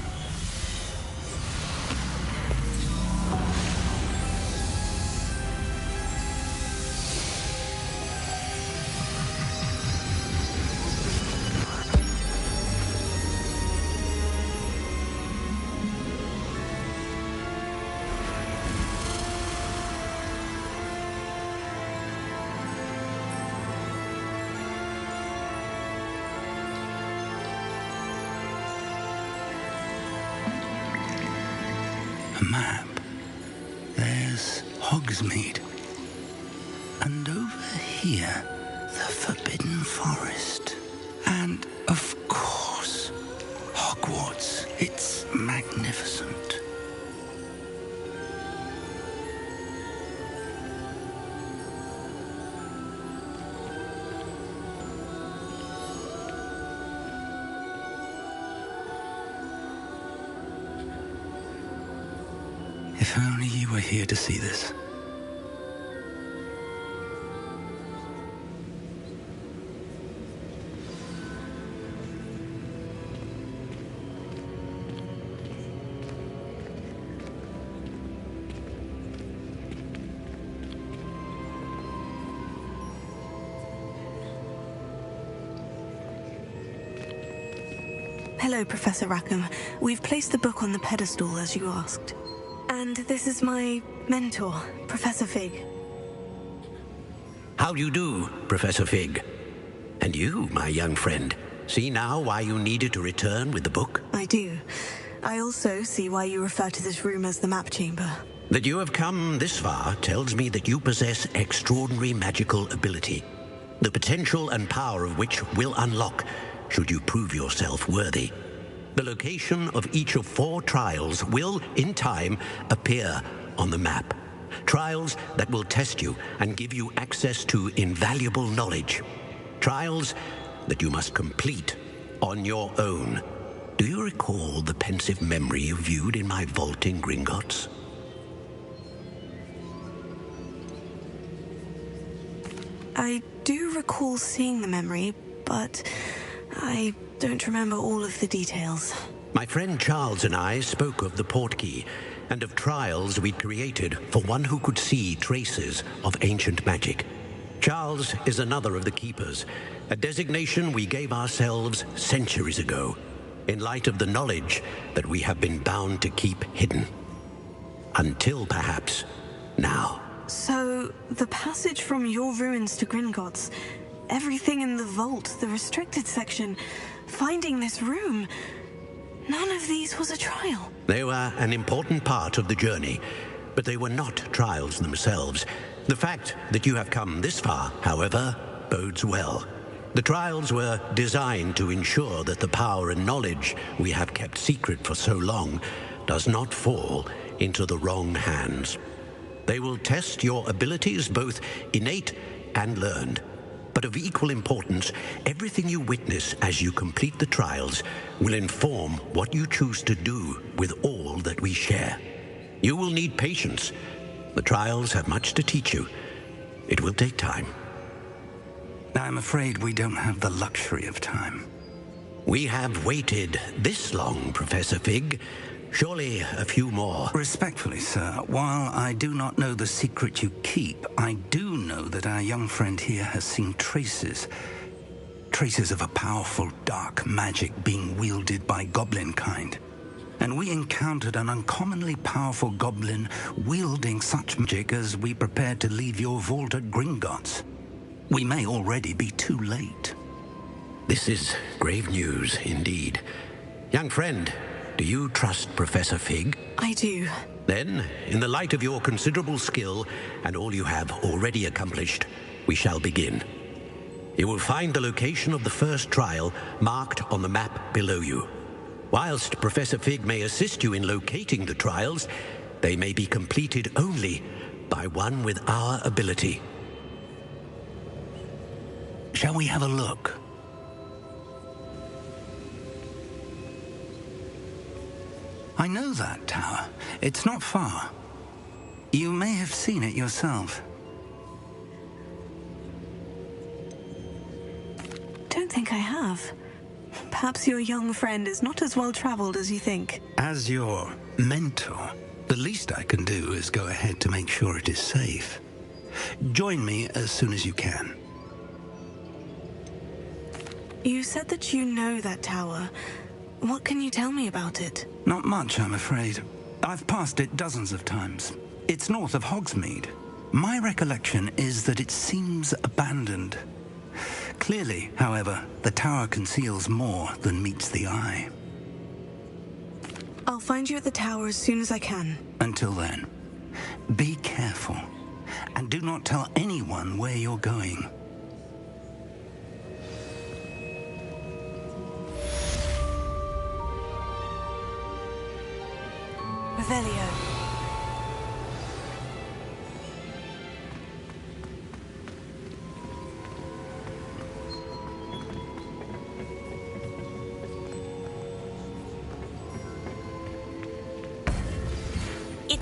Map. There's Hogsmeade. And over here, the Forbidden Forest. And, of course, Hogwarts. It's magnificent. If only you were here to see this. Hello, Professor Rackham. We've placed the book on the pedestal as you asked. And this is my mentor, Professor Fig. How do you do, Professor Fig? And you, my young friend, see now why you needed to return with the book? I do. I also see why you refer to this room as the map chamber. That you have come this far tells me that you possess extraordinary magical ability, the potential and power of which will unlock should you prove yourself worthy. The location of each of 4 trials will, in time, appear on the map. Trials that will test you and give you access to invaluable knowledge. Trials that you must complete on your own. Do you recall the pensive memory you viewed in my vault in Gringotts? I do recall seeing the memory, but I don't remember all of the details. My friend Charles and I spoke of the portkey and of trials we'd created for one who could see traces of ancient magic. Charles is another of the keepers, a designation we gave ourselves centuries ago, in light of the knowledge that we have been bound to keep hidden. Until perhaps now. So, the passage from your ruins to Gringotts, everything in the vault, the restricted section, finding this room, none of these was a trial. They were an important part of the journey, but they were not trials themselves. The fact that you have come this far, however, bodes well. The trials were designed to ensure that the power and knowledge we have kept secret for so long does not fall into the wrong hands. They will test your abilities, both innate and learned. But of equal importance, everything you witness as you complete the trials will inform what you choose to do with all that we share. You will need patience. The trials have much to teach you. It will take time. I'm afraid we don't have the luxury of time. We have waited this long, Professor Fig. Surely a few more. Respectfully, sir, while I do not know the secret you keep, I do know that our young friend here has seen traces of a powerful dark magic being wielded by goblin kind. And we encountered an uncommonly powerful goblin wielding such magic as we prepared to leave your vault at Gringotts. We may already be too late. This is grave news indeed. Young friend, do you trust Professor Fig? I do. Then, in the light of your considerable skill and all you have already accomplished, we shall begin. You will find the location of the first trial marked on the map below you. Whilst Professor Fig may assist you in locating the trials, they may be completed only by one with our ability. Shall we have a look? I know that tower. It's not far. You may have seen it yourself. Don't think I have. Perhaps your young friend is not as well traveled as you think. As your mentor, the least I can do is go ahead to make sure it is safe. Join me as soon as you can. You said that you know that tower. What can you tell me about it? Not much, I'm afraid. I've passed it dozens of times. It's north of Hogsmeade. My recollection is that it seems abandoned. Clearly, however, the tower conceals more than meets the eye. I'll find you at the tower as soon as I can. Until then, be careful, and do not tell anyone where you're going. Revelio.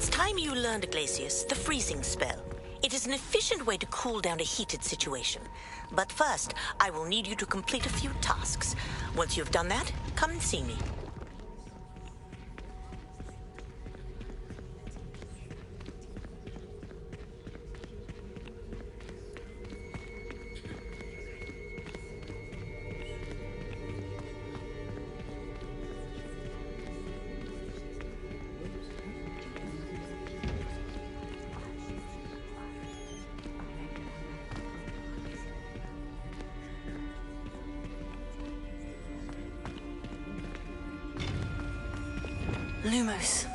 It's time you learned, Glacius, the freezing spell. It is an efficient way to cool down a heated situation. But first, I will need you to complete a few tasks. Once you've done that, come and see me. Lumos.